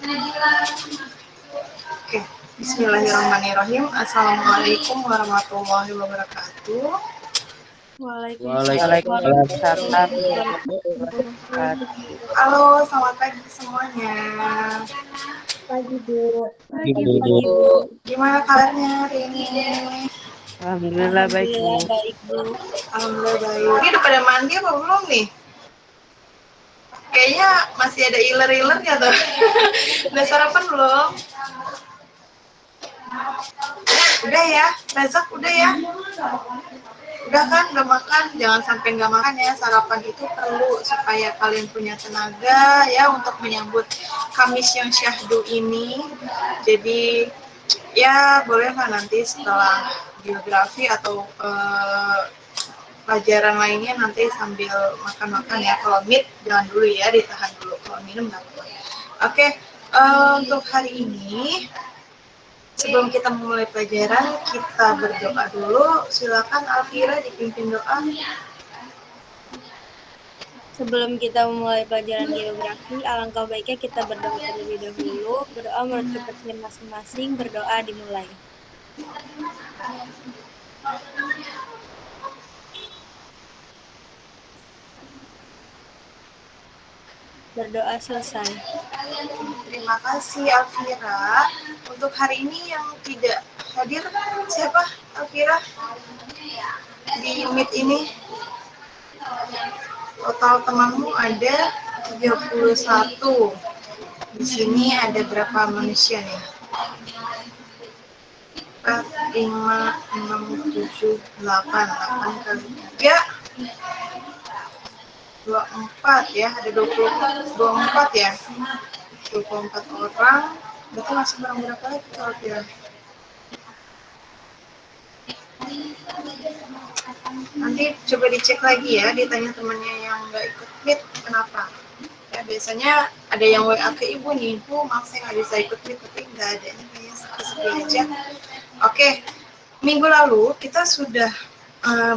Oke, Bismillahirrahmanirrahim. Assalamualaikum warahmatullahi wabarakatuh. Waalaikumsalam Waalaikumsalam warahmatullahi warahmatullahi wabarakatuh. wabarakatuh. Halo, selamat pagi semuanya. Pagi, Bu. Pagi, Ibu. Bu. Gimana kabarnya hari ini? Alhamdulillah baik, Bu. Alhamdulillah baik, Bu. Alhamdulillah baik. Ini udah pada mandi apa belum nih? Kayaknya masih ada iler-ilernya tuh. Udah sarapan belum? Udah ya, Rezak udah ya? Udah kan, udah makan? Jangan sampai nggak makan ya, sarapan itu perlu supaya kalian punya tenaga ya untuk menyambut Kamis yang syahdu ini. Jadi ya bolehlah nanti setelah geografi atau pelajaran lainnya nanti sambil makan-makan ya. Kalau meet jangan dulu ya, ditahan dulu. Kalau minum nggak apa-apa. Oke, untuk hari ini sebelum kita memulai pelajaran kita berdoa dulu. Silakan Alfira dipimpin doa. Sebelum kita memulai pelajaran geografi, alangkah baiknya kita berdoa terlebih dahulu. Berdoa menurut kepercayaan masing-masing, berdoa dimulai. Berdoa selesai. Terima kasih Alfira. Untuk hari ini yang tidak hadir siapa Alfira? Di meet ini total temanmu ada 31. Di sini ada berapa manusia nih? 4, 5, 6, 7, 8. 8 kali 3 24 ya, ada 24 ya. 24 orang. Berarti masih kurang berapa lagi kalau kira? Nanti coba dicek lagi ya, ditanya temannya yang nggak ikut meet kenapa. Ya biasanya ada yang WA ke ibu nih, ibu maaf saya nggak bisa ikut meet, tapi nggak ada, ini kayaknya sepi aja. Oke, minggu lalu kita sudah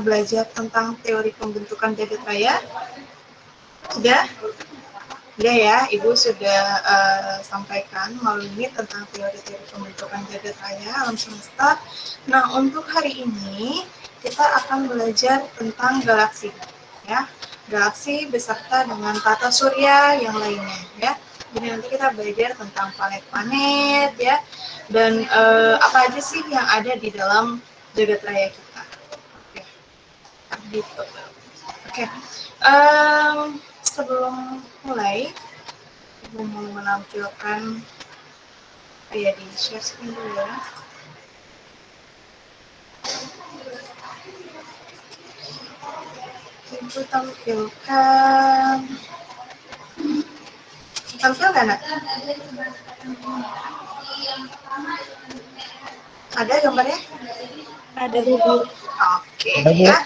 belajar tentang teori pembentukan jagat raya. Sudah? Udah ya, Ibu sudah sampaikan malam ini tentang teori-teori pembentukan jagat raya alam semesta. Nah, untuk hari ini kita akan belajar tentang galaksi, ya. Galaksi beserta dengan tata surya yang lainnya, ya. Jadi nanti kita belajar tentang planet-planet, ya, dan apa aja sih yang ada di dalam jagat raya kita. Oke, gitu. Oke. Sebelum mulai, Ibu mau menampilkan di share screen dulu ya. Ibu tampilkan. Tampil nggak, Nak? Ada gambarnya? Ada, Bu. Oke, ya.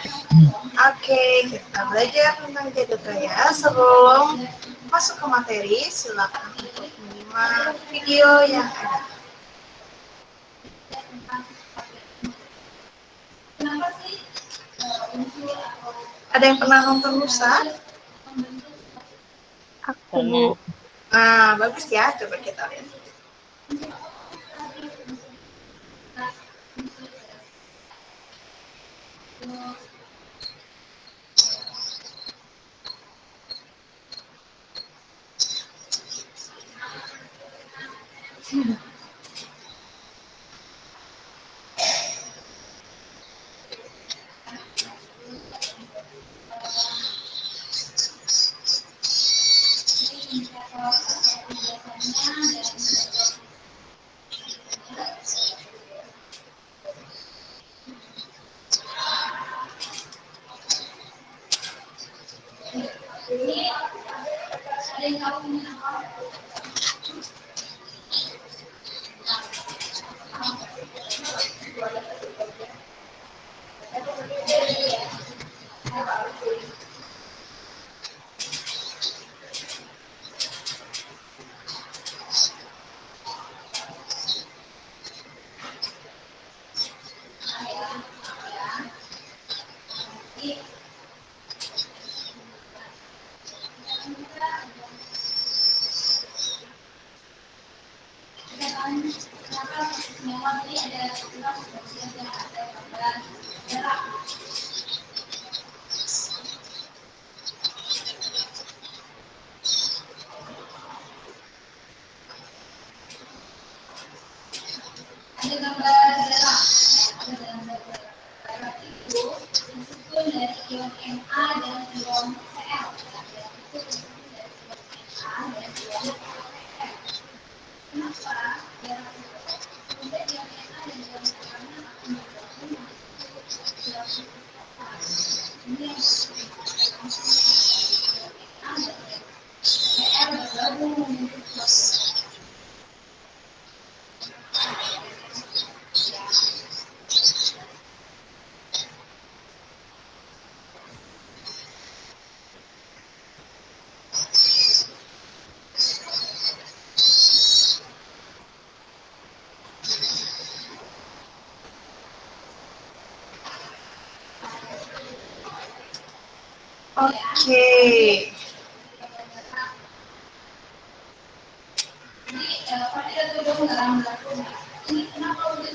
Oke, kita belajar tentang jagat raya. Sebelum masuk ke materi, silakan untuk menyimak video yang ada. Ada yang pernah nonton Musa? Aku, Bu. Nah, bagus ya. Coba kita lihat. Oke.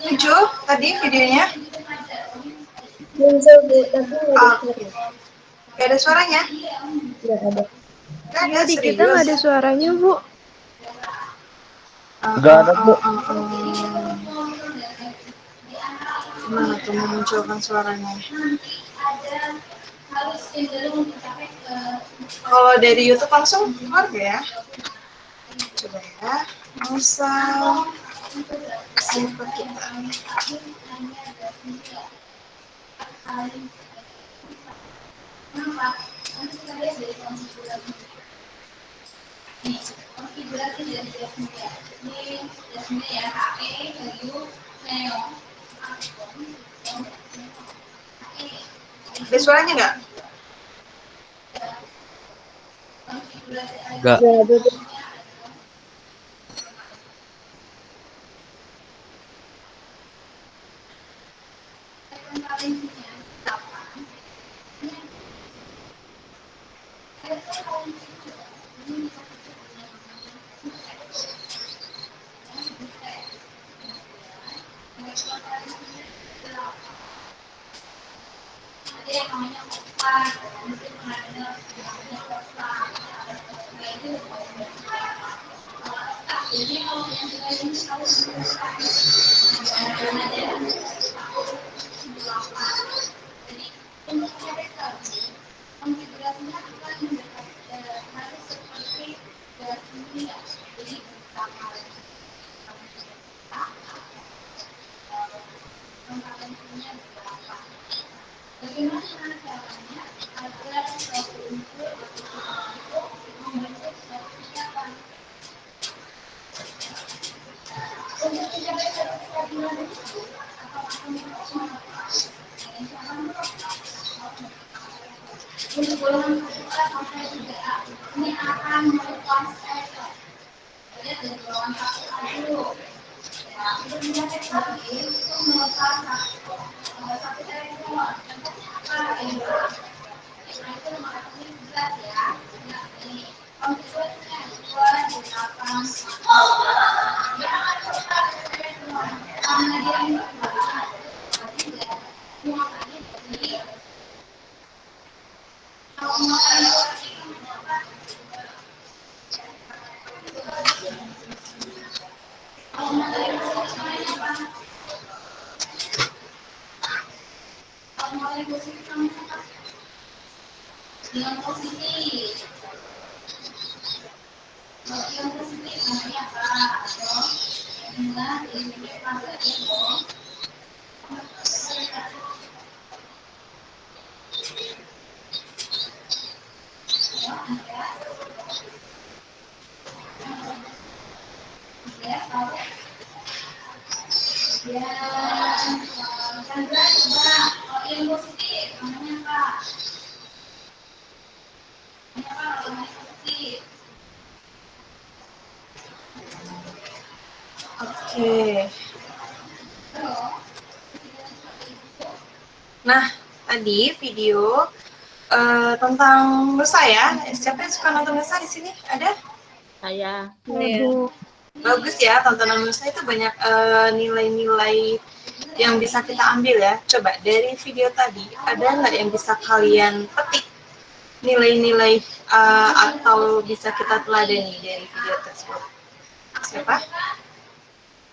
Tujuh tadi videonya. Muncul Bu, tapi nggak ada Oke. Gak ada suaranya? nggak ada. Gak Iya ada, di kita serius. nggak ada suaranya Bu. Nggak ada, Bu. Gimana tuh memunculkan suaranya? Kalau dari YouTube langsung keluar nggak ya? Coba ya. Asal siapa kita? Ada suaranya nggak? Nggak. Nggak ada Bu. Oke. Nah, tadi video tentang Nusa ya. Siapa yang suka nonton Nusa di sini? Ada? Saya Iya Iya. Bu. bagus ya, tontonan Nusa itu banyak nilai-nilai yang bisa kita ambil ya. Coba dari video tadi, ada nggak yang bisa kalian petik nilai-nilai atau bisa kita teladani dari video tersebut? Siapa?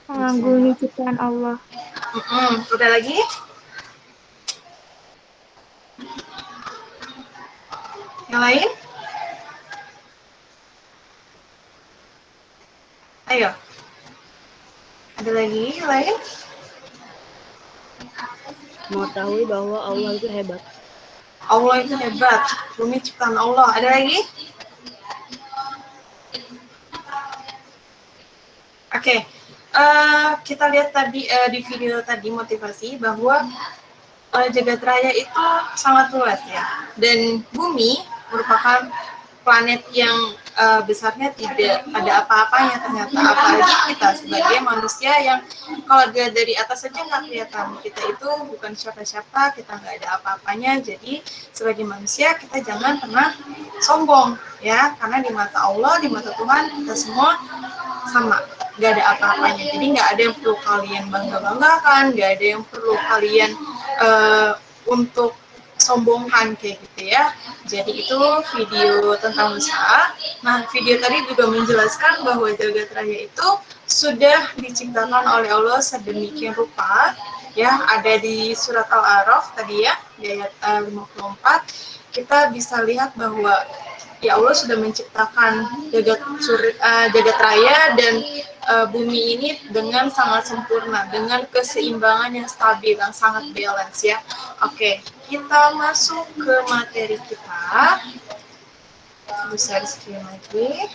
Mengagumi ciptaan Allah. Udah lagi? Yang lain? Ayo. Ada lagi yang lain? Mengetahui bahwa Allah itu hebat. Allah itu hebat. Bumi ciptaan Allah. Ada lagi? Oke. Kita lihat tadi di video tadi motivasi bahwa jagat raya itu sangat luas ya. Dan bumi merupakan planet yang besarnya tidak ada apa-apanya ternyata, apalagi kita sebagai manusia yang kalau dia dari atas saja nggak kelihatan, kita itu bukan siapa-siapa, kita nggak ada apa-apanya. Jadi sebagai manusia kita jangan pernah sombong ya, karena di mata Allah, di mata Tuhan kita semua sama, nggak ada apa-apanya. Jadi nggak ada yang perlu kalian bangga-banggakan, nggak ada yang perlu kalian untuk sombongkan kayak gitu ya. Jadi itu video tentang usaha. Nah, video tadi juga menjelaskan bahwa jagat raya itu sudah diciptakan oleh Allah sedemikian rupa ya, ada di surat Al-A'raf tadi ya, di ayat 54 kita bisa lihat bahwa ya Allah sudah menciptakan jagat raya dan bumi ini dengan sangat sempurna, dengan keseimbangan yang stabil, yang sangat balance ya. Oke, kita masuk ke materi kita. Besar screen lagi.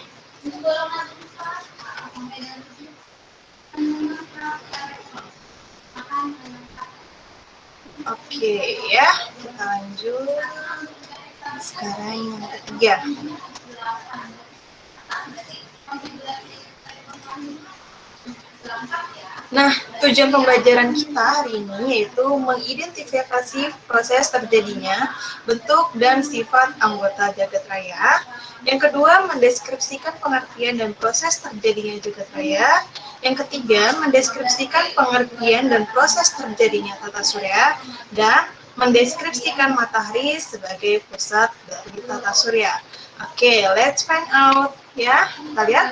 Oke ya, kita lanjut. Sekarang yang ketiga. Nah, tujuan pembelajaran kita hari ini yaitu mengidentifikasi proses terjadinya bentuk dan sifat anggota jagat raya. Yang kedua, mendeskripsikan pengertian dan proses terjadinya jagat raya. Yang ketiga, mendeskripsikan pengertian dan proses terjadinya tata surya. Dan mendeskripsikan matahari sebagai pusat dari tata surya. Oke, let's find out ya. Kita lihat.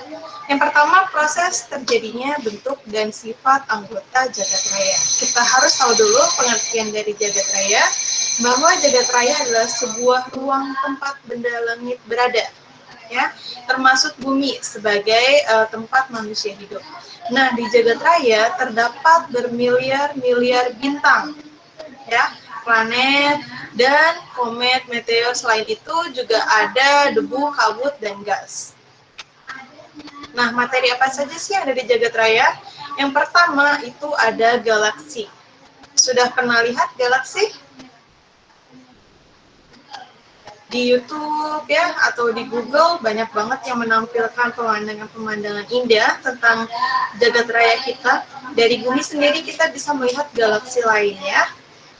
Yang pertama, proses terjadinya bentuk dan sifat anggota jagat raya. Kita harus tahu dulu pengertian dari jagat raya, bahwa jagat raya adalah sebuah ruang tempat benda langit berada, ya, termasuk bumi sebagai tempat manusia hidup. Nah, di jagat raya terdapat bermiliar-miliar bintang, ya, planet dan komet, meteor. Selain itu juga ada debu, kabut, dan gas. Nah, materi apa saja sih yang ada di jagat raya? Yang pertama itu ada galaksi. Sudah pernah lihat galaksi? Di YouTube ya, atau di Google banyak banget yang menampilkan pemandangan-pemandangan indah tentang jagat raya kita. Dari bumi sendiri kita bisa melihat galaksi lain ya.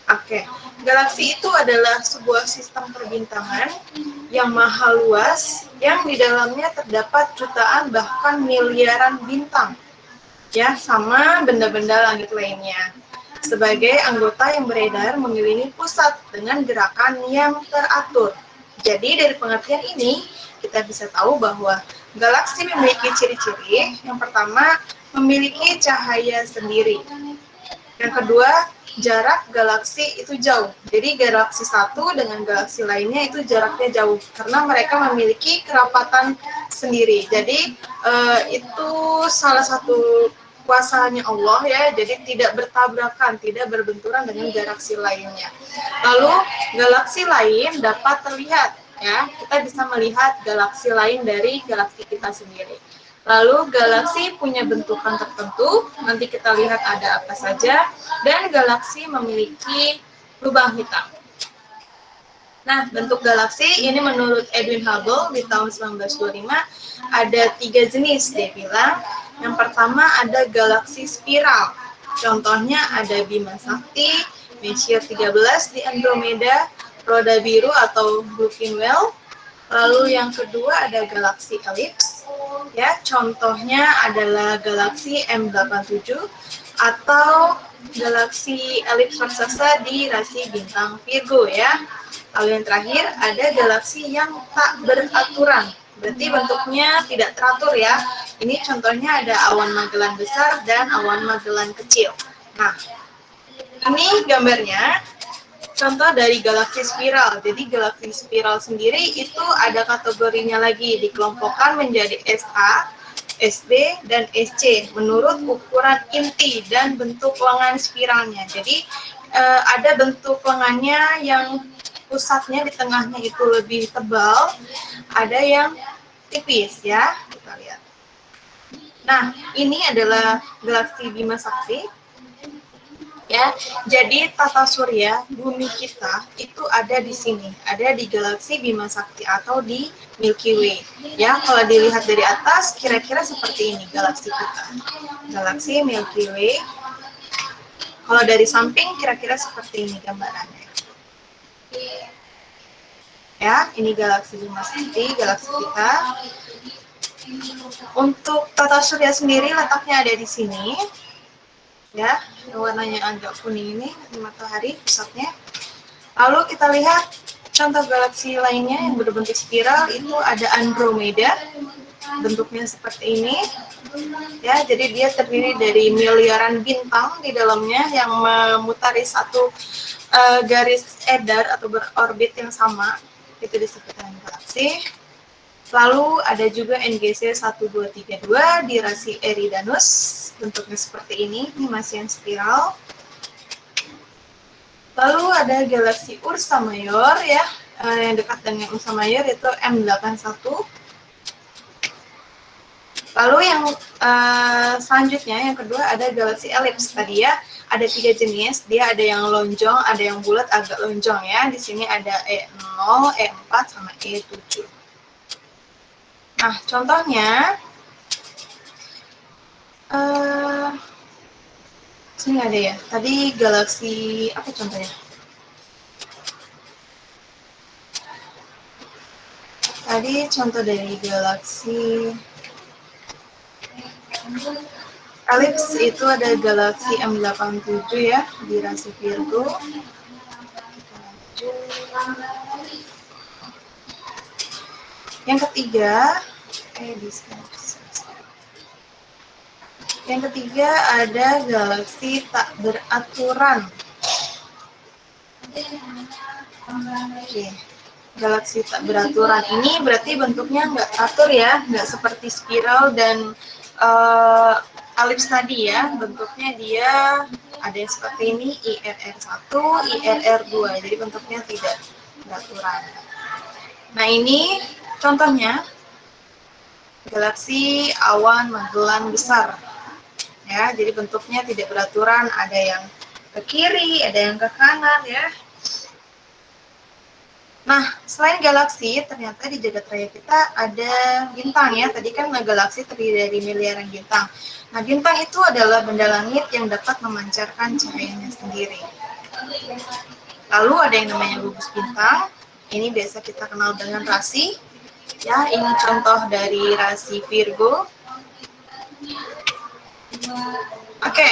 Oke, galaksi itu adalah sebuah sistem perbintangan yang maha luas, yang di dalamnya terdapat jutaan bahkan miliaran bintang, ya, sama benda-benda langit lainnya. Sebagai anggota yang beredar mengelilingi pusat dengan gerakan yang teratur. Jadi dari pengertian ini kita bisa tahu bahwa galaksi memiliki ciri-ciri. Yang pertama, memiliki cahaya sendiri. Yang kedua, jarak galaksi itu jauh. Jadi galaksi satu dengan galaksi lainnya itu jaraknya jauh karena mereka memiliki kerapatan sendiri. Jadi itu salah satu kuasanya Allah ya. Jadi tidak bertabrakan, tidak berbenturan dengan galaksi lainnya. Lalu galaksi lain dapat terlihat ya. Kita bisa melihat galaksi lain dari galaksi kita sendiri. Lalu galaksi punya bentukan tertentu, nanti kita lihat ada apa saja, dan galaksi memiliki lubang hitam. Nah, bentuk galaksi ini menurut Edwin Hubble di tahun 1925 ada 3 jenis, dia bilang. Yang pertama ada galaksi spiral, contohnya ada Bima Sakti, Messier 13 di Andromeda, roda biru atau Blue Whale. Lalu yang kedua ada galaksi elips, Ya, contohnya adalah galaksi M87 atau galaksi elips raksasa di rasi bintang Virgo ya. Lalu yang terakhir ada galaksi yang tak beraturan. Berarti bentuknya tidak teratur ya. Ini contohnya ada awan Magellan besar dan awan Magellan kecil. Nah, ini gambarnya contoh dari galaksi spiral. Jadi galaksi spiral sendiri itu ada kategorinya lagi, dikelompokkan menjadi SA, SB, dan SC menurut ukuran inti dan bentuk lengan spiralnya. Jadi ada bentuk lengannya yang pusatnya di tengahnya itu lebih tebal, ada yang tipis ya. Kita lihat. Nah, ini adalah galaksi Bima Sakti. Ya, jadi tata surya bumi kita itu ada di sini, ada di galaksi Bima Sakti atau di Milky Way. Ya, kalau dilihat dari atas kira-kira seperti ini galaksi kita. Galaksi Milky Way. Kalau dari samping kira-kira seperti ini gambarannya. Ya, ini galaksi Bima Sakti, galaksi kita. Untuk tata surya sendiri letaknya ada di sini. Ya, warnanya agak kuning ini di matahari pusatnya. Lalu kita lihat contoh galaksi lainnya yang berbentuk spiral itu ada Andromeda. Bentuknya seperti ini. Ya, jadi dia terdiri dari miliaran bintang di dalamnya yang memutari satu garis edar atau berorbit yang sama. Itu disebut dengan galaksi. Lalu ada juga NGC 1232 di rasi Eridanus, bentuknya seperti ini masih yang spiral. Lalu ada galaksi Ursa Major ya, yang dekat dengan Ursa Major itu M81. Lalu yang selanjutnya yang kedua ada galaksi elips. Tadi ya ada 3 jenis, dia ada yang lonjong, ada yang bulat agak lonjong ya. Di sini ada E0, E4 sama E7. Nah, contohnya sini ada ya. Tadi galaksi apa contohnya? Tadi contoh dari galaksi elips itu ada galaksi M87 ya di rasi Virgo. Yang ketiga, ada galaksi tak beraturan. Oke. Galaksi tak beraturan ini berarti bentuknya nggak teratur ya, nggak seperti spiral dan elips tadi ya. Bentuknya dia ada yang seperti ini, IRR1, IRR2, jadi bentuknya tidak beraturan. Nah ini contohnya galaksi awan Magellan besar. Ya, jadi bentuknya tidak beraturan, ada yang ke kiri, ada yang ke kanan ya. Nah, selain galaksi, ternyata di jagat raya kita ada bintang ya. Tadi kan galaksi terdiri dari miliaran bintang. Nah, bintang itu adalah benda langit yang dapat memancarkan cahayanya sendiri. Lalu ada yang namanya gugus bintang. Ini biasa kita kenal dengan rasi. Ya, ini contoh dari rasi Virgo. Oke,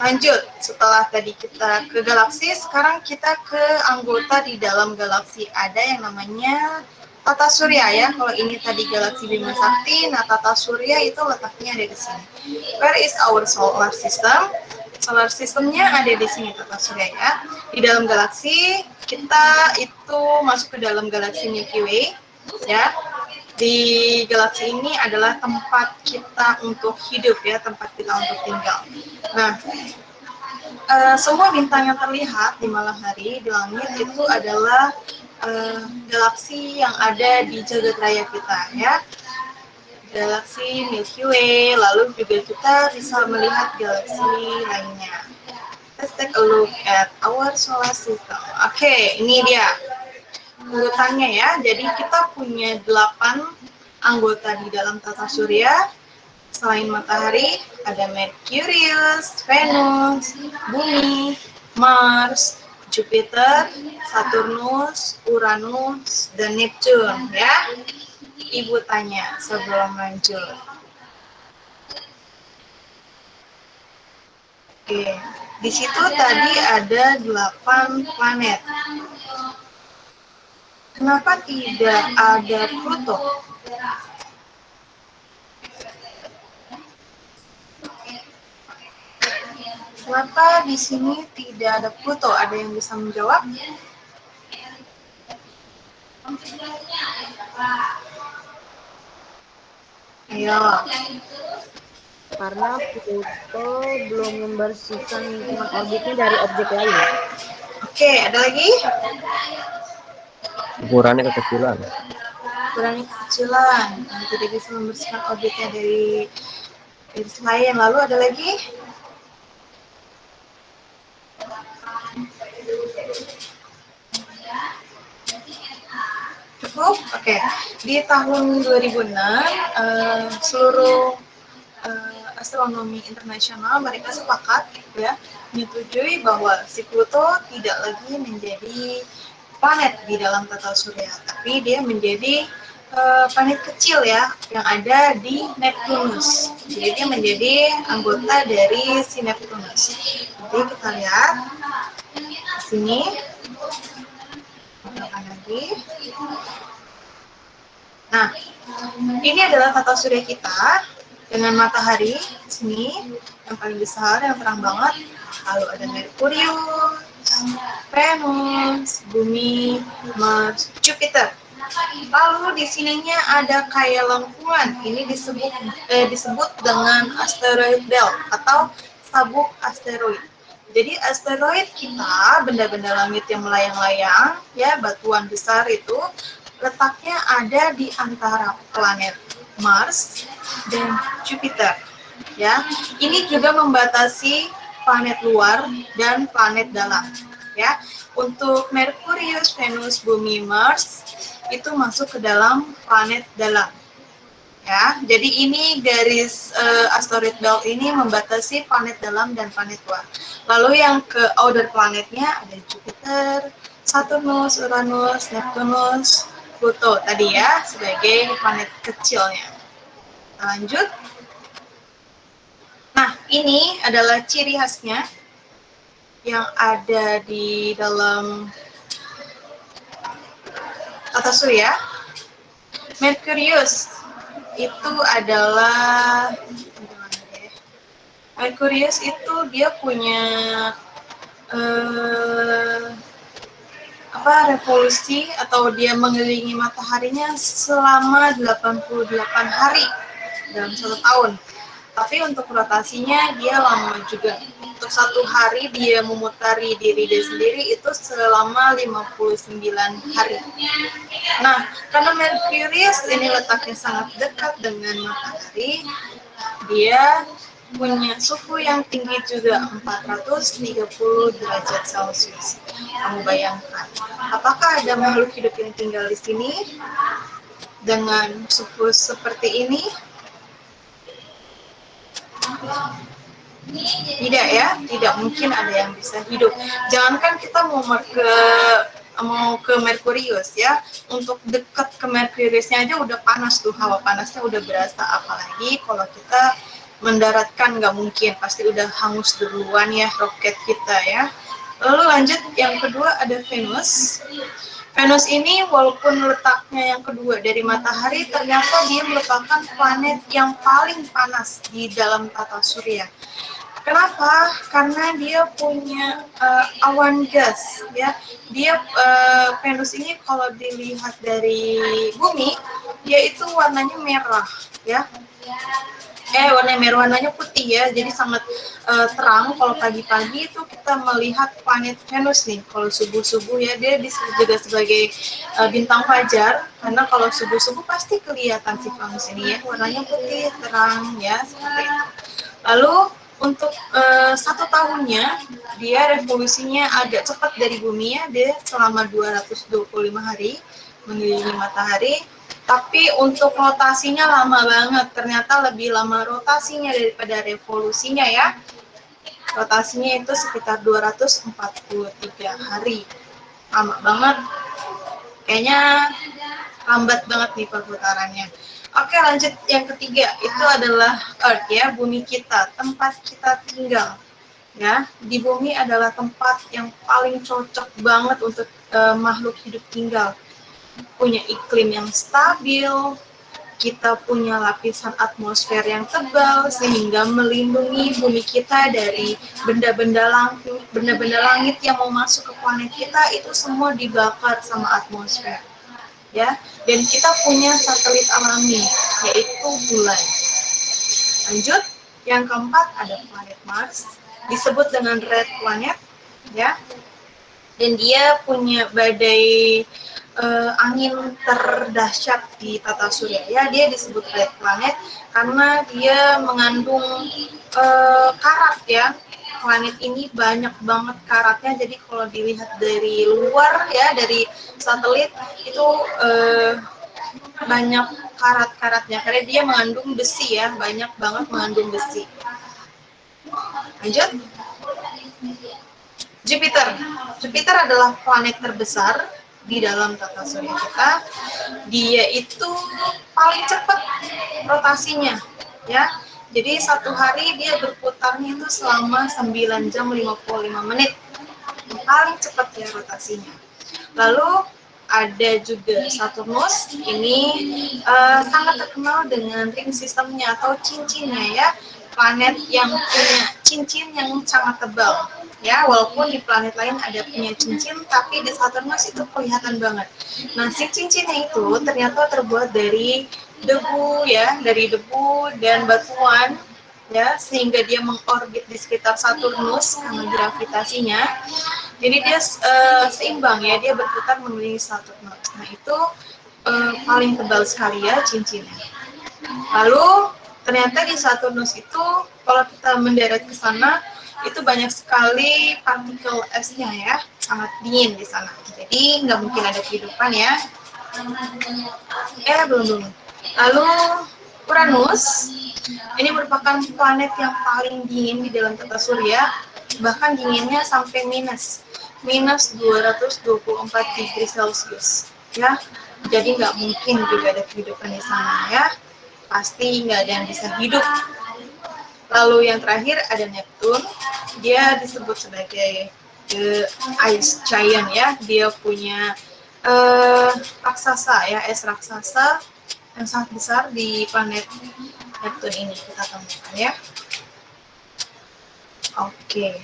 lanjut. Setelah tadi kita ke galaksi, sekarang kita ke anggota di dalam galaksi. Ada yang namanya tata surya ya. Kalau ini tadi galaksi Bima Sakti, nah tata surya itu letaknya ada di sini. Where is our solar system? Solar systemnya ada di sini tata surya ya. Di dalam galaksi kita itu masuk ke dalam galaksi Milky Way ya. Di galaksi ini adalah tempat kita untuk hidup ya, tempat kita untuk tinggal. Nah, semua bintang yang terlihat di malam hari di langit itu adalah galaksi yang ada di jagat raya kita ya. Galaksi Milky Way, lalu juga kita bisa melihat galaksi lainnya. Let's take a look at our solar system. Oke, ini dia urutannya ya. Jadi kita punya 8 anggota di dalam tata surya. Selain matahari, ada Merkurius, Venus, Bumi, Mars, Jupiter, Saturnus, Uranus, dan Neptune ya. Ibu tanya sebelum lanjut. Oke, di situ tadi ada 8 planet. Kenapa tidak ada Pluto? Kenapa di sini tidak ada Pluto? Ada yang bisa menjawab? Ayo. Karena Pluto belum membersihkan lingkungan orbitnya dari objek lain. Oke, ada lagi? Ukurannya kekecilan. Ukurannya kekecilan, tidak bisa membersihkan orbitnya dari lain. Lalu ada lagi? Cukup? Oke. Di tahun 2006, seluruh astronomi internasional mereka sepakat ya menyetujui bahwa si Pluto tidak lagi menjadi planet di dalam tata surya, tapi dia menjadi planet kecil ya yang ada di Neptunus. Jadi dia menjadi anggota dari si Neptunus. Jadi kita lihat di sini. Lagi. Nah, ini adalah tata surya kita dengan matahari di sini yang paling besar, yang terang banget. Lalu ada Merkurius, Venus, Bumi, Mars, Jupiter. Lalu di sininya ada kayak lengkungan. Ini disebut dengan asteroid belt atau sabuk asteroid. Jadi asteroid kita, benda-benda langit yang melayang-layang, ya batuan besar itu letaknya ada di antara planet Mars dan Jupiter. Ya, ini juga membatasi planet luar dan planet dalam. Ya, untuk Merkurius, Venus, Bumi, Mars itu masuk ke dalam planet dalam. Ya, jadi ini garis asteroid belt ini membatasi planet dalam dan planet luar. Lalu yang ke outer planetnya ada Jupiter, Saturnus, Uranus, Neptunus, Pluto tadi ya sebagai planet kecilnya. Lanjut. Nah, ini adalah ciri khasnya yang ada di dalam tata surya. Merkurius itu adalah Merkurius itu dia punya revolusi atau dia mengelilingi mataharinya selama 88 hari dalam 1 tahun. Tapi untuk rotasinya dia lama juga. Untuk 1 hari dia memutari diri dia sendiri itu selama 59 hari. Nah, karena Merkurius ini letaknya sangat dekat dengan matahari, dia punya suhu yang tinggi juga, 430 derajat Celcius. Kamu bayangkan, apakah ada makhluk hidup yang tinggal di sini dengan suhu seperti ini? Tidak ya, tidak mungkin ada yang bisa hidup. Jangankan kita mau ke Merkurius ya, untuk dekat ke Merkuriusnya aja udah panas tuh, hawa panasnya udah berasa, apalagi kalau kita mendaratkan nggak mungkin, pasti udah hangus duluan ya roket kita ya. Lalu lanjut yang kedua ada Venus. Venus ini walaupun letaknya yang kedua dari matahari, ternyata dia merupakan planet yang paling panas di dalam tata surya. Kenapa? Karena dia punya awan gas, ya. Dia Venus ini kalau dilihat dari bumi, dia itu warnanya merah, ya. Warnanya putih ya, jadi sangat terang. Kalau pagi-pagi itu kita melihat planet Venus nih. Kalau subuh-subuh ya, dia disebut juga sebagai bintang fajar, karena kalau subuh-subuh pasti kelihatan si Venus ini ya, warnanya putih terang ya, seperti itu. Lalu untuk 1 tahunnya dia revolusinya agak cepat dari bumi ya, dia selama 225 hari mengelilingi matahari. Tapi untuk rotasinya lama banget, ternyata lebih lama rotasinya daripada revolusinya ya. Rotasinya itu sekitar 243 hari, lama banget. Kayaknya lambat banget nih perputarannya. Oke, lanjut yang ketiga, itu adalah Earth ya, bumi kita, tempat kita tinggal. Ya, di bumi adalah tempat yang paling cocok banget untuk makhluk hidup tinggal. Punya iklim yang stabil, kita punya lapisan atmosfer yang tebal sehingga melindungi bumi kita dari benda-benda langit yang mau masuk ke planet kita itu semua dibakar sama atmosfer. Ya, dan kita punya satelit alami yaitu bulan. Lanjut, yang keempat ada planet Mars, disebut dengan red planet, ya. Dan dia punya badai angin terdahsyat di tata surya. Ya, dia disebut red planet karena dia mengandung karat ya. Planet ini banyak banget karatnya, jadi kalau dilihat dari luar ya, dari satelit itu banyak karat-karatnya karena dia mengandung besi ya, banyak banget mengandung besi. Lanjut. Jupiter. Jupiter adalah planet terbesar di dalam tata surya kita. Dia itu paling cepat rotasinya ya. Jadi satu hari dia berputarnya itu selama 9 jam 55 menit. Paling cepat ya rotasinya. Lalu ada juga Saturnus, ini sangat terkenal dengan ring sistemnya atau cincinnya ya, planet yang punya cincin yang sangat tebal ya, walaupun di planet lain ada punya cincin, tapi di Saturnus itu kelihatan banget. Nah, si cincinnya itu ternyata terbuat dari debu ya, dari debu dan batuan ya, sehingga dia mengorbit di sekitar Saturnus karena gravitasinya. Jadi dia seimbang ya, dia berputar mengelilingi Saturnus. Nah itu paling tebal sekali ya cincinnya. Lalu ternyata di Saturnus itu kalau kita mendarat ke sana itu banyak sekali partikel esnya ya, sangat dingin di sana. Jadi nggak mungkin ada kehidupan ya. Belum. Lalu Uranus, ini merupakan planet yang paling dingin di dalam tata surya, bahkan dinginnya sampai minus 224 degree Celcius ya. Jadi nggak mungkin juga ada kehidupan di sana ya, pasti nggak ada yang bisa hidup. Lalu yang terakhir ada Neptune, dia disebut sebagai the ice giant ya, dia punya raksasa ya, es raksasa yang sangat besar di planet Neptune ini kita temukan ya. Oke.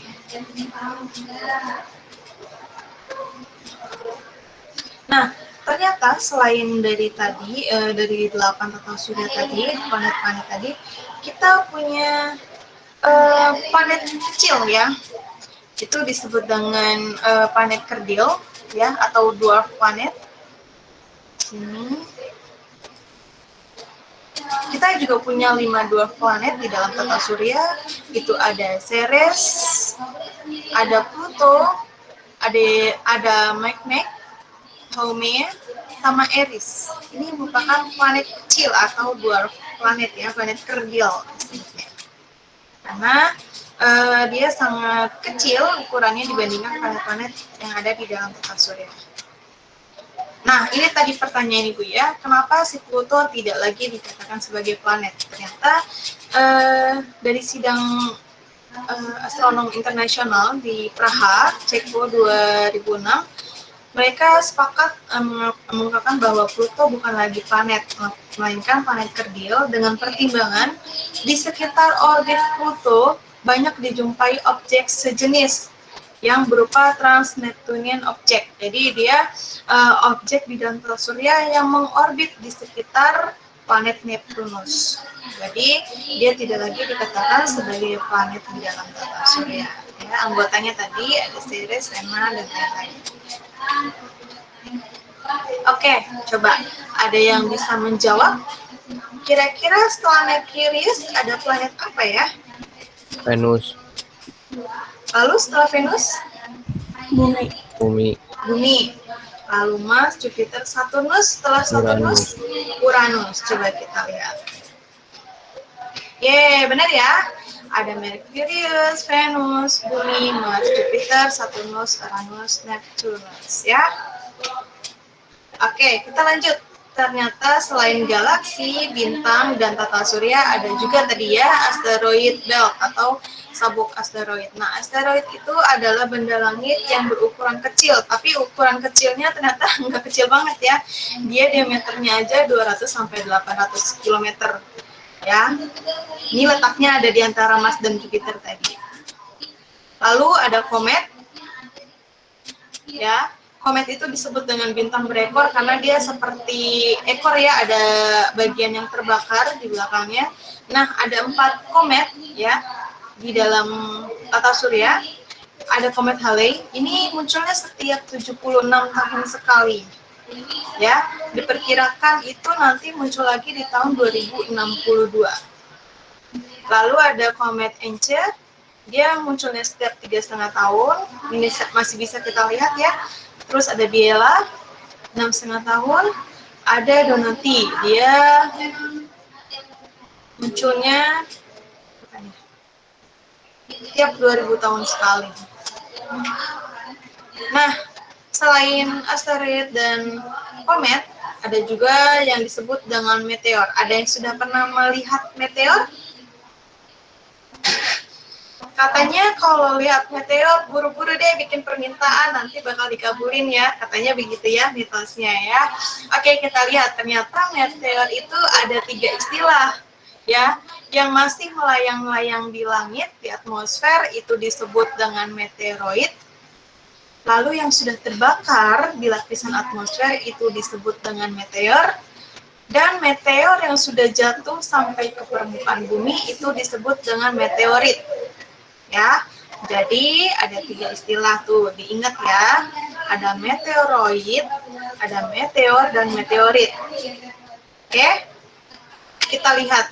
Nah, ternyata selain dari tadi, dari 8 tata surya tadi, planet-planet tadi, kita punya planet kecil ya. Itu disebut dengan planet kerdil ya, atau dwarf planet. Sini. Kita juga punya 5 dwarf planet di dalam tata surya. Itu ada Ceres, ada Pluto, ada Magnetar, Haumea, sama Eris. Ini merupakan planet kecil atau dwarf planet ya, planet kerdil istilahnya. Karena dia sangat kecil ukurannya dibandingkan planet-planet yang ada di dalam tata surya. Nah, ini tadi pertanyaan Ibu ya, kenapa si Pluto tidak lagi dikatakan sebagai planet? Ternyata dari sidang astronom internasional di Praha, Ceko 2006, mereka sepakat mengungkapkan bahwa Pluto bukan lagi planet, melainkan planet kerdil dengan pertimbangan di sekitar orbit Pluto banyak dijumpai objek sejenis yang berupa trans-Neptunian object. Jadi dia objek di dalam tata surya yang mengorbit di sekitar planet Neptunus. Jadi dia tidak lagi dikatakan sebagai planet di dalam tata surya. Ya, anggotanya tadi ada Ceres, Luna, dan lain-lain. Oke, coba ada yang bisa menjawab? Kira-kira setelah Merkurius ada planet apa ya? Venus, Lalu setelah Venus? Bumi, Lalu Mars, Jupiter, Saturnus. Setelah Saturnus, Uranus. Coba kita lihat. Benar ya. Ada Merkurius, Venus, Bumi, Mars, Jupiter, Saturnus, Uranus, Neptunus ya. Oke, kita lanjut. Ternyata selain galaksi, bintang, dan tata surya, ada juga tadi ya asteroid belt atau sabuk asteroid. Nah, asteroid itu adalah benda langit yang berukuran kecil, tapi ukuran kecilnya ternyata nggak kecil banget ya. Dia diameternya aja 200 sampai 800 km. Ya, ini letaknya ada di antara Mars dan Jupiter tadi. Lalu ada komet, ya. Komet itu disebut dengan bintang berekor karena dia seperti ekor ya, ada bagian yang terbakar di belakangnya. Nah, ada 4 komet ya di dalam tata surya. Ada komet Halley, ini munculnya setiap 76 tahun sekali. Ya, diperkirakan itu nanti muncul lagi di tahun 2062. Lalu ada komet Encke, dia munculnya setiap 3,5 tahun. Ini masih bisa kita lihat ya. Terus ada Biela, 6,5 tahun. Ada Donati, dia munculnya tiap 2000 tahun sekali. Nah, selain asteroid dan komet, ada juga yang disebut dengan meteor. Ada yang sudah pernah melihat meteor? Katanya kalau lihat meteor, buru-buru deh bikin permintaan, nanti bakal dikabulin ya. Katanya begitu ya mitosnya ya. Oke, kita lihat. Ternyata meteor itu ada 3 istilah. Ya, yang masih melayang-layang di langit, di atmosfer, itu disebut dengan meteoroid. Lalu yang sudah terbakar di lapisan atmosfer, itu disebut dengan meteor. Dan meteor yang sudah jatuh sampai ke permukaan bumi, itu disebut dengan meteorit. Ya, jadi ada 3 istilah tuh, diingat ya. Ada meteoroid, ada meteor, dan meteorit. Oke, kita lihat.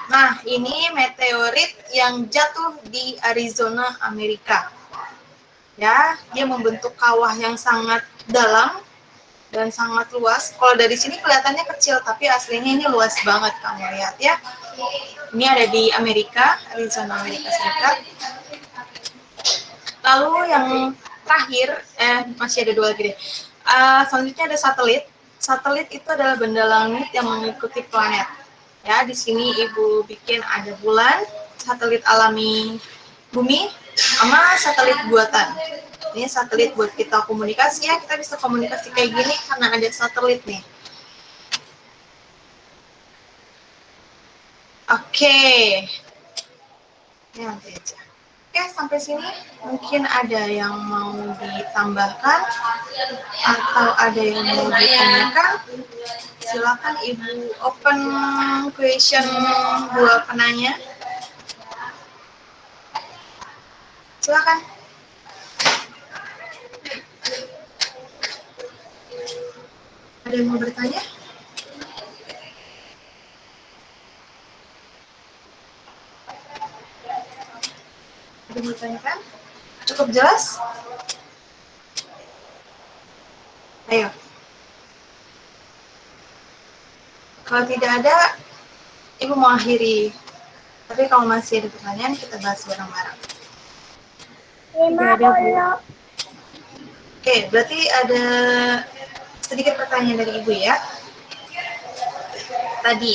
Nah, ini meteorit yang jatuh di Arizona, Amerika. Ya, dia membentuk kawah yang sangat dalam dan sangat luas. Kalau dari sini kelihatannya kecil, tapi aslinya ini luas banget, kamu lihat ya. Ini ada di Amerika, Arizona, Amerika Serikat. Lalu yang terakhir, masih ada 2 lagi deh. Selanjutnya ada satelit. Satelit itu adalah benda langit yang mengikuti planet. Ya, di sini Ibu bikin ada bulan, satelit alami bumi, sama satelit buatan. Ini satelit buat kita komunikasi ya, kita bisa komunikasi kayak gini karena ada satelit nih. Oke. Ini nanti aja. Oke, sampai sini mungkin ada yang mau ditambahkan atau ada yang mau ditanyakan. Silakan Ibu open question buat penanya. Silakan. Ada yang mau bertanya? Ada yang mau ditanyakan? Cukup jelas? Ayo. Kalau tidak ada, Ibu mau akhiri. Tapi kalau masih ada pertanyaan, kita bahas bareng-bareng. Tidak ada, Bu. Oke, berarti ada sedikit pertanyaan dari Ibu ya. Tadi,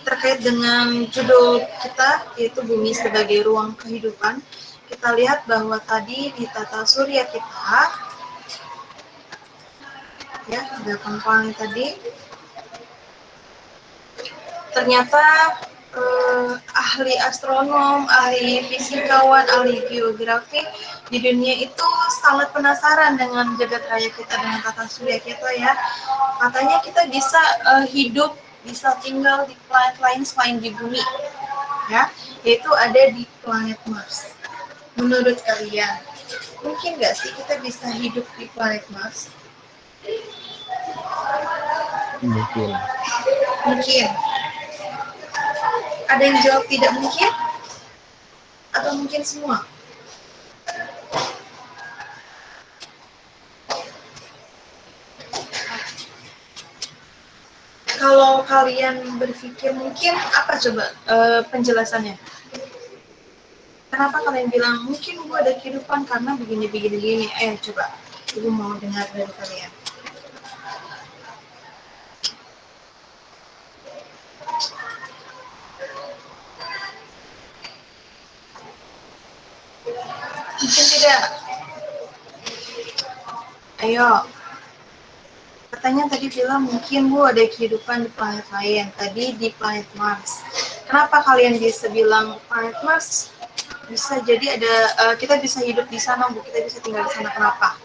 terkait dengan judul kita, yaitu Bumi sebagai Ruang Kehidupan, kita lihat bahwa tadi di tata surya kita, ya, 8 planet tadi, ternyata ahli astronom, ahli fisikawan, ahli geografi di dunia itu sangat penasaran dengan jagat raya kita, dengan tata surya kita ya. Katanya kita bisa hidup, bisa tinggal di planet lain selain di bumi, ya, yaitu ada di planet Mars. Menurut kalian, mungkin nggak sih kita bisa hidup di planet Mars? Mungkin. Mungkin. Ada yang jawab tidak mungkin? Atau mungkin semua? Kalau kalian berpikir mungkin, apa coba penjelasannya? Kenapa kalian bilang mungkin gua ada kehidupan karena begini. Coba ibu mau dengar dari kalian. Mungkin tidak. Ayo. Katanya tadi bilang mungkin Bu ada kehidupan di planet lain. Tadi di planet Mars. Kenapa kalian bisa bilang planet Mars? Bisa jadi ada kita bisa hidup di sana Bu, kita bisa tinggal di sana. Kenapa?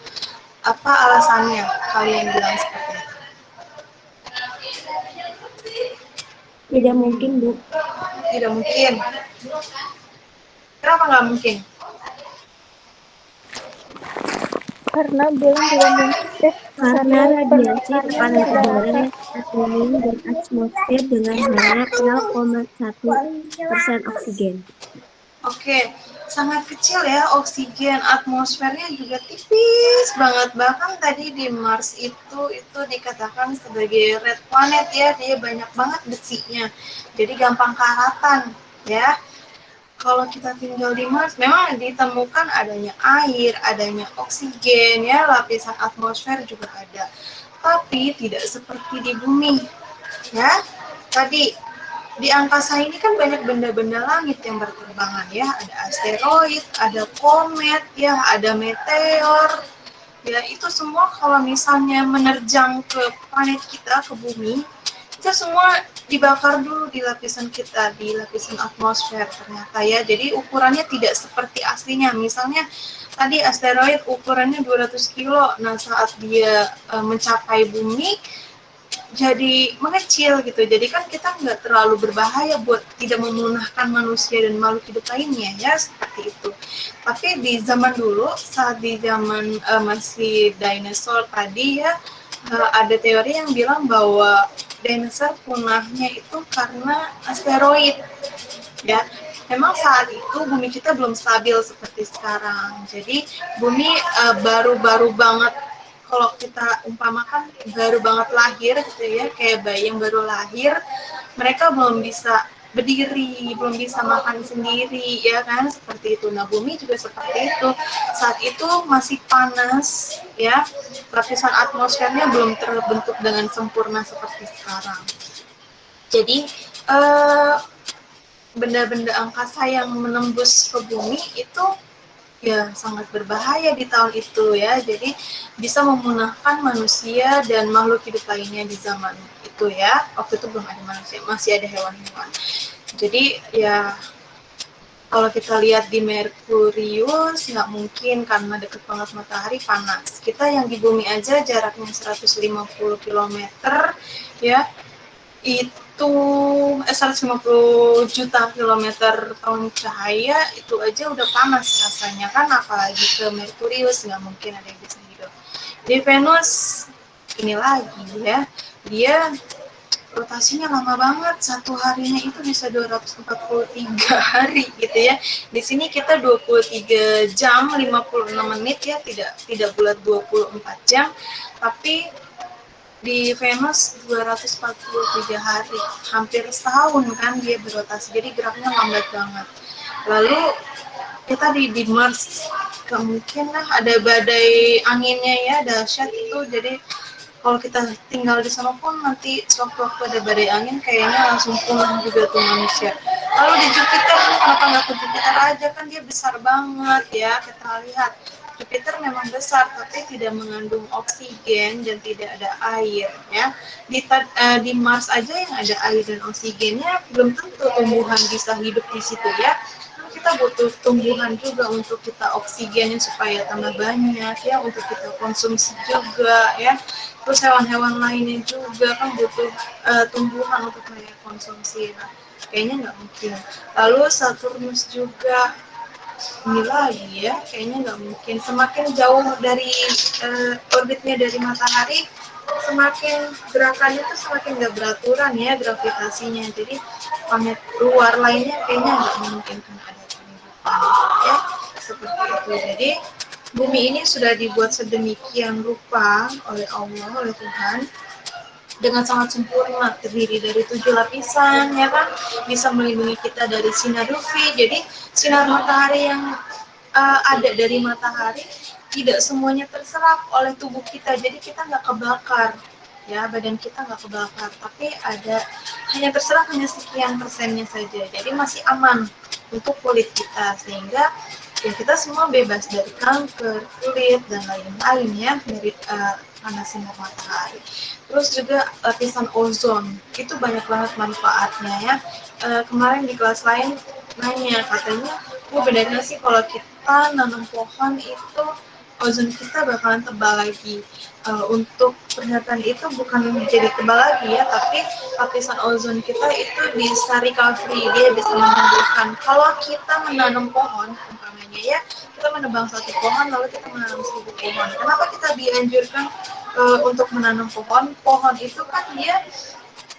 Apa alasannya kalian bilang seperti itu? Tidak mungkin, Bu. Tidak mungkin. Kenapa nggak mungkin? Karena belum tidak mungkin Karena radiasi tekanan udara, atomi, dan atmosfer dengan hanya 0,1% oksigen. Oke, sangat kecil ya oksigen, atmosfernya juga tipis banget. Bahkan tadi di Mars itu dikatakan sebagai red planet ya, dia banyak banget besinya. Jadi gampang karatan ya. Kalau kita tinggal di Mars, memang ditemukan adanya air, adanya oksigen ya, lapisan atmosfer juga ada. Tapi tidak seperti di bumi ya. Tadi di angkasa ini kan banyak benda-benda langit yang berterbangan ya, ada asteroid, ada komet ya, ada meteor ya. Itu semua kalau misalnya menerjang ke planet kita, ke bumi, itu semua dibakar dulu di lapisan kita, di lapisan atmosfer ternyata ya. Jadi ukurannya tidak seperti aslinya. Misalnya tadi asteroid ukurannya 200 kilo, nah saat dia mencapai bumi jadi mengecil gitu. Jadi kan kita nggak terlalu berbahaya buat tidak memunahkan manusia dan makhluk hidup lainnya ya, seperti itu. Tapi di zaman dulu, saat di zaman masih dinosaur tadi ya, ada teori yang bilang bahwa dinosaur punahnya itu karena asteroid ya. Memang saat itu bumi kita belum stabil seperti sekarang. Jadi bumi baru-baru banget, kalau kita umpamakan baru banget lahir gitu ya, kayak bayi yang baru lahir, mereka belum bisa berdiri, belum bisa makan sendiri ya kan, seperti itu. Nah bumi juga seperti itu, saat itu masih panas ya, lapisan atmosfernya belum terbentuk dengan sempurna seperti sekarang. Jadi benda-benda angkasa yang menembus ke bumi itu ya sangat berbahaya di tahun itu ya. Jadi bisa memunahkan manusia dan makhluk hidup lainnya di zaman itu ya. Waktu itu belum ada manusia, masih ada hewan-hewan. Jadi ya kalau kita lihat di Merkurius nggak mungkin karena deket banget matahari, panas. Kita yang di bumi aja jaraknya 150 km ya, itu 150 juta kilometer tahun cahaya, itu aja udah panas rasanya kan, apalagi ke Merkurius, nggak mungkin ada yang bisa hidup. Di Venus ini lagi ya, dia rotasinya lama banget, satu harinya itu bisa 243 hari gitu ya. Di sini kita 23 jam 56 menit ya, tidak bulat 24 jam, tapi di Venus 243 hari, hampir setahun kan dia berotasi, jadi geraknya lambat banget. Lalu kita di Mars, kemungkinan ada badai anginnya ya, dahsyat itu. Jadi kalau kita tinggal di sana pun nanti sewaktu-waktu ada badai angin, kayaknya langsung punah juga tuh manusia. Lalu di Jupiter, kenapa nggak ke Jupiter aja, kan dia besar banget ya. Kita lihat Jupiter memang besar tapi tidak mengandung oksigen dan tidak ada air ya. Di Mars aja yang ada air dan oksigennya belum tentu tumbuhan bisa hidup di situ ya. Kita butuh tumbuhan juga untuk kita oksigennya supaya tambah banyak ya, untuk kita konsumsi juga ya. Terus hewan-hewan lainnya juga kan butuh tumbuhan untuk mereka konsumsi. Nah, kayaknya nggak mungkin. Lalu Saturnus juga ini lagi ya, kayaknya nggak mungkin. Semakin jauh dari orbitnya dari matahari, semakin gerakannya tuh semakin nggak beraturan ya gravitasinya. Jadi planet luar lainnya kayaknya nggak mungkin kan ada kehidupan ya, seperti itu. Jadi bumi ini sudah dibuat sedemikian rupa oleh Allah, oleh Tuhan, dengan sangat sempurna, terdiri dari 7 lapisan, ya kan, bisa melindungi kita dari sinar UV. Jadi sinar matahari yang ada dari matahari tidak semuanya terserap oleh tubuh kita, jadi kita nggak kebakar, ya, badan kita nggak kebakar, tapi hanya terserap hanya sekian persennya saja, jadi masih aman untuk kulit kita, sehingga ya kita semua bebas dari kanker kulit dan lain-lain ya, dari panas sinar matahari. Terus juga lapisan ozon itu banyak banget manfaatnya ya. Kemarin di kelas lain nanya, katanya, bener nggak sih kalau kita nanam pohon itu ozon kita bakalan tebal lagi. Untuk pernyataan itu bukan menjadi tebal lagi ya, tapi lapisan ozon kita itu bisa recovery, dia bisa menumbuhkan. Kalau kita menanam pohon, umpamanya ya, kita menebang satu pohon lalu kita menanam 1000 pohon. Kenapa kita dianjurkan untuk menanam pohon? Pohon itu kan dia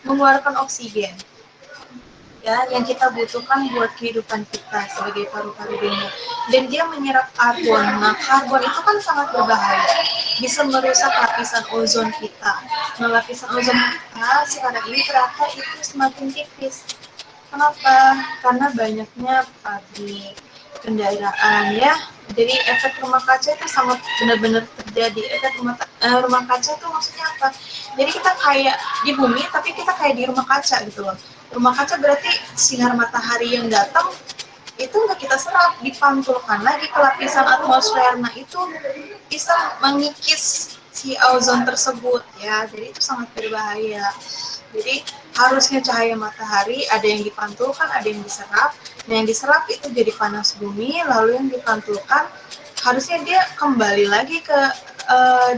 mengeluarkan oksigen, ya, yang kita butuhkan buat kehidupan kita sebagai paru-paru dunia, dan dia menyerap karbon. Nah, karbon itu kan sangat berbahaya, bisa merusak lapisan ozon kita. Nah, lapisan ozon kita sekarang ini ternyata itu semakin tipis. Kenapa? Karena banyaknya pabrik, kendaraan ya. Jadi efek rumah kaca itu sangat benar-benar terjadi. Efek rumah kaca itu maksudnya apa? Jadi kita kayak di bumi, tapi kita kayak di rumah kaca gitu loh. Rumah kaca berarti sinar matahari yang datang itu nggak kita serap, dipantulkan lagi ke lapisan atmosfer. Nah, itu bisa mengikis si ozon tersebut ya, jadi itu sangat berbahaya. Jadi harusnya cahaya matahari ada yang dipantulkan, ada yang diserap. Nah, yang diserap itu jadi panas bumi, lalu yang dipantulkan harusnya dia kembali lagi ke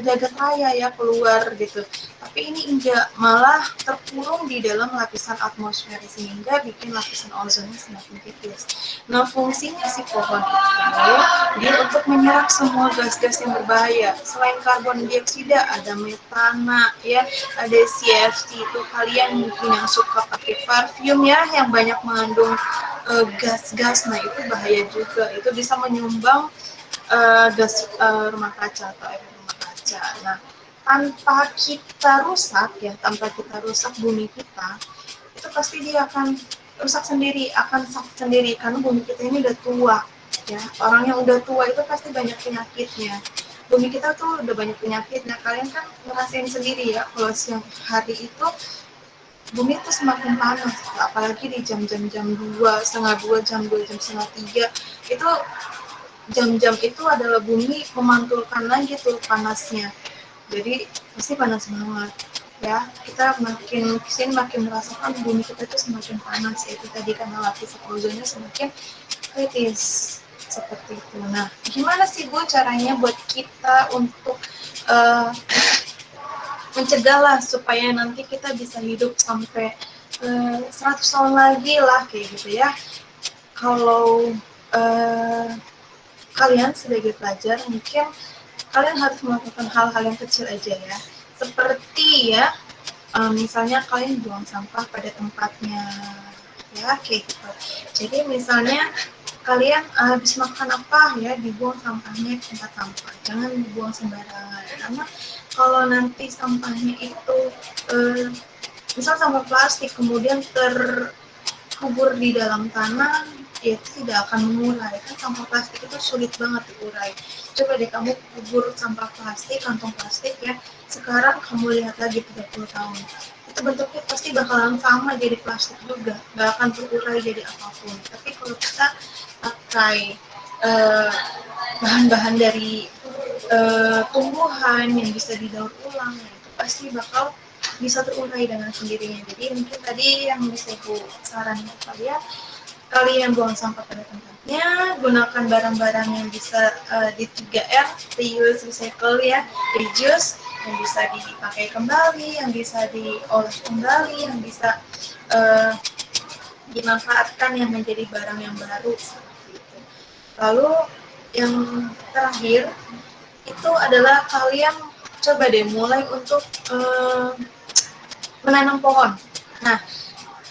jagat raya ya, keluar gitu. Tapi ini enggak, malah terkurung di dalam lapisan atmosfer, sehingga bikin lapisan ozonnya semakin tipis. Nah, fungsinya si pohon itu dia untuk menyerap semua gas-gas yang berbahaya. Selain karbon dioksida ada metana ya, ada CFC. Itu kalian mungkin yang suka pakai parfum ya, yang banyak mengandung gas-gas, nah itu bahaya juga, itu bisa menyumbang gas rumah kaca atau efek rumah kaca. Nah, tanpa kita rusak bumi kita, itu pasti dia akan rusak sendiri, akan sakit sendiri, karena bumi kita ini udah tua ya. Orang yang udah tua itu pasti banyak penyakitnya. Bumi kita tuh udah banyak penyakitnya. Kalian kan ngerasain sendiri ya, kalau siang hari itu bumi itu semakin panas, apalagi di jam-jam jam 2, setengah 2, jam 2, jam setengah 3, itu jam-jam itu adalah bumi memantulkan lagi tuh panasnya. Jadi pasti panas banget ya. Kita makin kesini makin merasakan bumi kita itu semakin panas, itu tadi karena lapisan ozonnya semakin kritis seperti itu. Nah, gimana sih Bu caranya buat kita untuk mencegah lah supaya nanti kita bisa hidup sampai 100 tahun lagi lah kayak gitu ya. Kalau kalian sebagai pelajar mungkin kalian harus melakukan hal-hal yang kecil aja ya, seperti ya misalnya kalian buang sampah pada tempatnya ya, kayak gitu. Jadi misalnya kalian habis makan apa ya, dibuang sampahnya ke tempat sampah, jangan dibuang sembarangan. Karena kalau nanti sampahnya itu misal sampah plastik kemudian terkubur di dalam tanah, ya itu tidak akan mengurai. Kan sampah plastik itu sulit banget diurai. Coba deh kamu kubur sampah plastik, kantong plastik ya, sekarang kamu lihat lagi 30 tahun. Itu bentuknya pasti bakalan sama jadi plastik juga, nggak akan terurai jadi apapun. Tapi kalau kita pakai bahan-bahan dari tumbuhan yang bisa didaur ulang, itu pasti bakal bisa terurai dengan sendirinya. Jadi mungkin tadi yang bisa aku sarankan kepada kalian buang sampah pada tempatnya, gunakan barang-barang yang bisa di 3R, reuse, recycle ya, reduce, yang bisa dipakai kembali, yang bisa diolah kembali, yang bisa dimanfaatkan yang menjadi barang yang baru seperti itu. Lalu yang terakhir itu adalah kalian coba deh mulai untuk menanam pohon. Nah,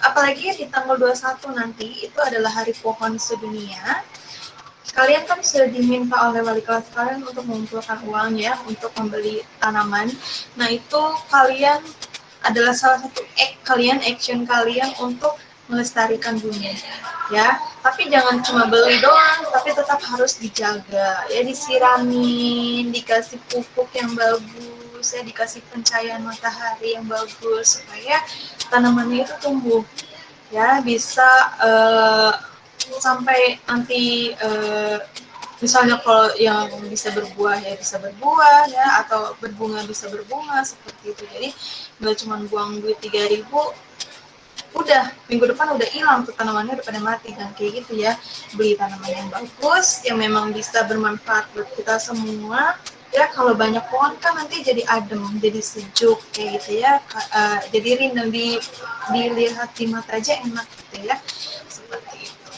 apalagi di tanggal 21 nanti itu adalah hari pohon sedunia. Kalian kan sudah diminta oleh wali kelas kalian untuk mengumpulkan uang ya untuk membeli tanaman. Nah, itu kalian adalah salah satu action kalian untuk melestarikan bumi, ya. Tapi jangan cuma beli doang, tapi tetap harus dijaga, ya, disiramin, dikasih pupuk yang bagus, ya, dikasih pencahayaan matahari yang bagus supaya tanamannya itu tumbuh, ya, bisa sampai nanti misalnya kalau yang bisa berbuah ya bisa berbuah, ya, atau berbunga bisa berbunga seperti itu. Jadi nggak cuma buang duit 3.000, udah minggu depan udah hilang tuh tanamannya, udah pada mati kan, kayak gitu ya. Beli tanaman yang bagus yang memang bisa bermanfaat buat kita semua, ya. Kalau banyak pohon kan nanti jadi adem, jadi sejuk kayak gitu ya. Jadi rindang, dilihat di mata aja enak gitu ya, seperti itu.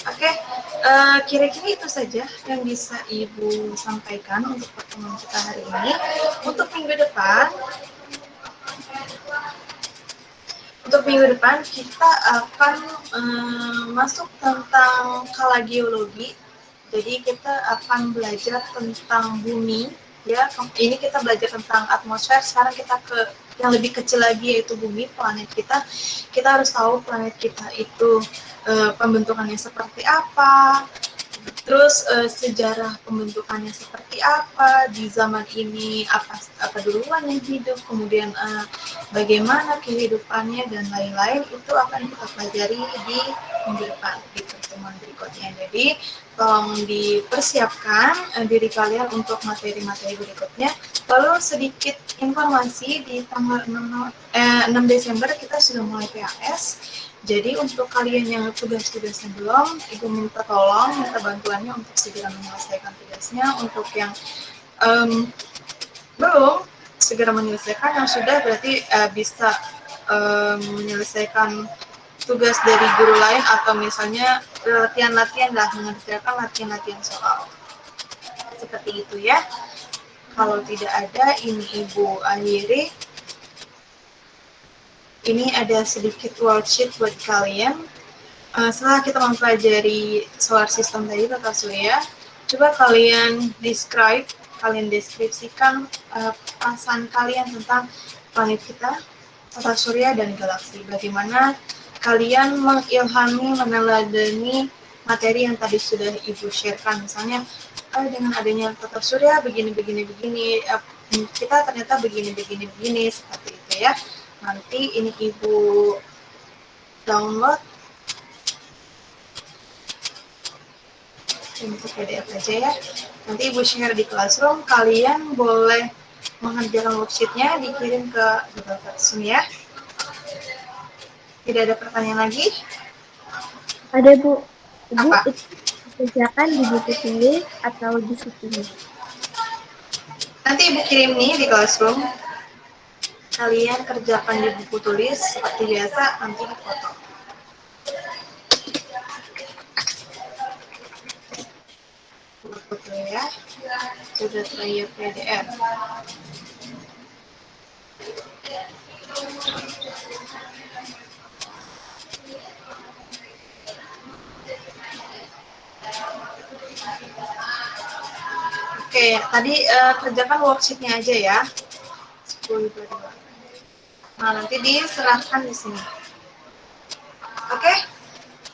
Oke, kira-kira itu saja yang bisa Ibu sampaikan untuk pertemuan kita hari ini. Untuk minggu depan kita akan masuk tentang kalageologi. Jadi kita akan belajar tentang bumi, ya. Ini kita belajar tentang atmosfer. Sekarang kita ke yang lebih kecil lagi, yaitu bumi, planet kita. Kita harus tahu planet kita itu pembentukannya seperti apa, terus sejarah pembentukannya seperti apa, di zaman ini apa duluan yang hidup, kemudian bagaimana kehidupannya dan lain-lain, itu akan kita pelajari di minggu depan di pertemuan berikutnya. Jadi tolong dipersiapkan diri kalian untuk materi-materi berikutnya. Lalu sedikit informasi, di tanggal 6 Desember kita sudah mulai PAS. Jadi untuk kalian yang tugas-tugasnya belum, Ibu minta bantuannya untuk segera menyelesaikan tugasnya. Untuk yang belum segera menyelesaikan, yang sudah berarti bisa menyelesaikan tugas dari guru lain, atau misalnya latihan-latihan lah, mengerjakan latihan-latihan soal. Seperti itu ya. Kalau tidak ada, ini Ibu akhiri. Ini ada sedikit worksheet buat kalian. Setelah kita mempelajari solar system tadi, tata surya, coba kalian deskripsikan perasaan kalian tentang planet kita, tata surya, dan galaksi. Bagaimana kalian mengilhami, meneladani materi yang tadi sudah Ibu sharekan. Misalnya, dengan adanya tata surya begini, kita ternyata begini, seperti itu ya. Nanti ini Ibu download untuk PDF aja ya. Nanti Ibu share di Classroom. Kalian boleh mengerjakan worksheet-nya, dikirim ke Google Classroom ya. Tidak ada pertanyaan lagi? Ada, Bu. Ibu Apa? kerjakan di buku tulis atau di situ? Nanti Ibu kirim nih di Classroom. Kalian kerjakan di buku tulis seperti biasa, nanti dipoto. Foto ya, sudah terakhir PDF. Oke, tadi kerjakan worksheet-nya aja ya. 10 Nah, nanti diserahkan di sini. Oke?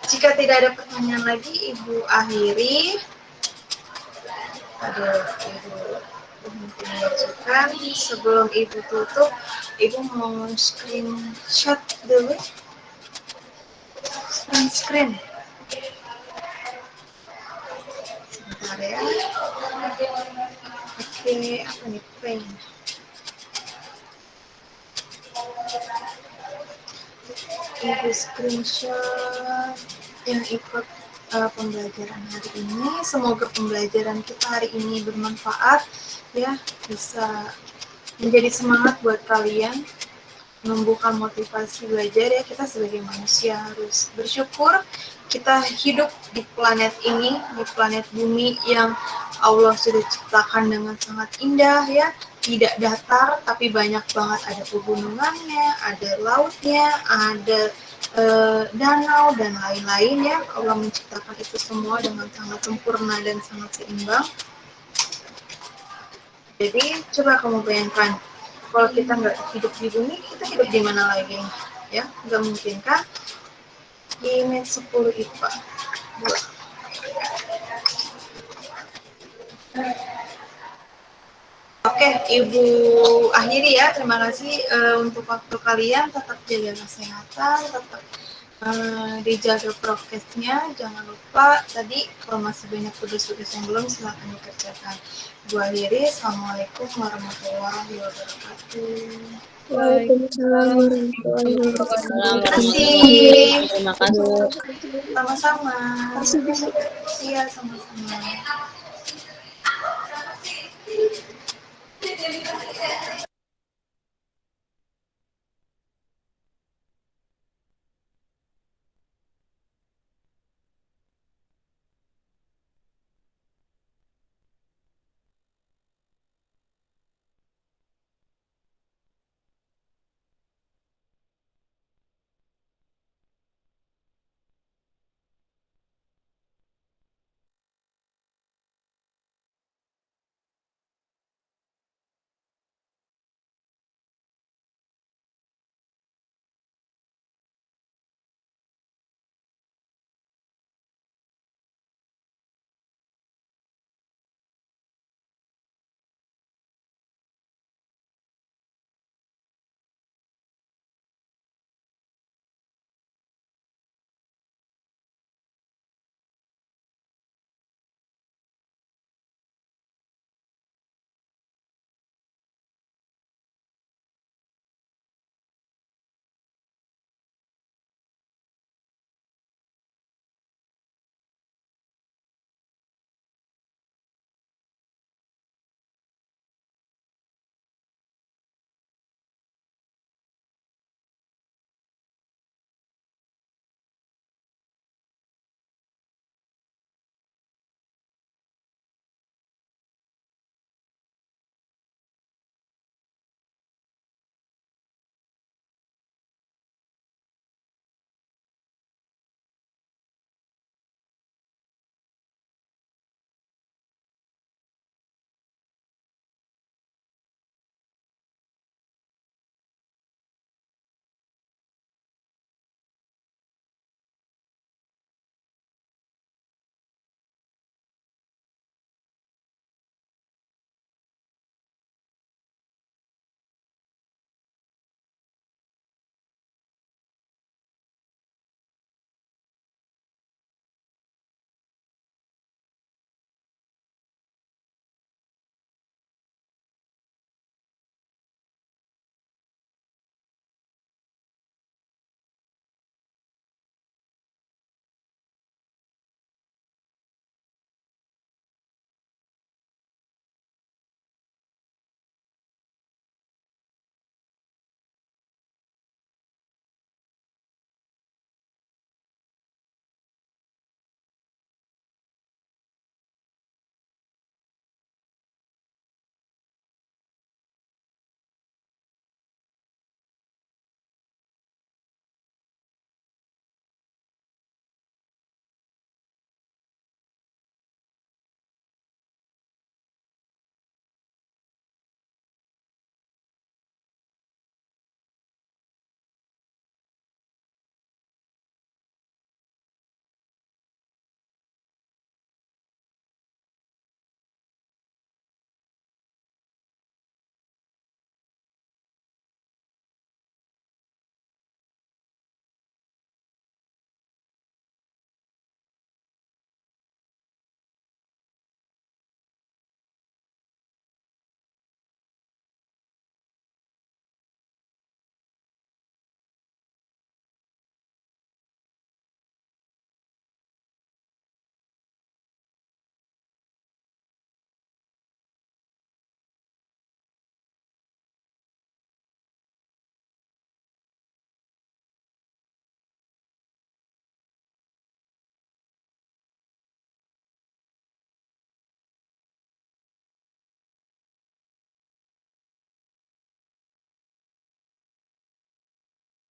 Jika tidak ada pertanyaan lagi, Ibu akhiri. Ibu menunjukkan. Sebelum Ibu tutup, Ibu mau screenshot dulu. Screen. Sebentar ya. Oke, apa nih? Paint. Ibu screenshot yang ikut pembelajaran hari ini. Semoga pembelajaran kita hari ini bermanfaat ya, bisa menjadi semangat buat kalian, menumbuhkan motivasi belajar ya. Kita sebagai manusia harus bersyukur kita hidup di planet ini, di planet bumi yang Allah sudah ciptakan dengan sangat indah ya. Tidak datar, tapi banyak banget, ada pegunungannya, ada lautnya, ada danau, dan lain-lain ya. Allah menciptakan itu semua dengan sangat sempurna dan sangat seimbang. Jadi coba kamu bayangkan, Kalau kita nggak hidup di bumi, kita hidup di mana lagi? Ya, nggak mungkin kan? Image 10 IPA. Oke, Ibu akhiri ya. Terima kasih untuk waktu kalian. Tetap jaga kesehatan, tetap dijaga prokesnya. Jangan lupa tadi kalau masih banyak tugas-tugas yang belum silakan dikerjakan. Bu akhiri. Assalamualaikum warahmatullahi wabarakatuh. Waalaikumsalam warahmatullahi Waalaikumsalam wabarakatuh. Kasih. Terima kasih. Sama-sama. Kasih, Bu. Iya, sama-sama.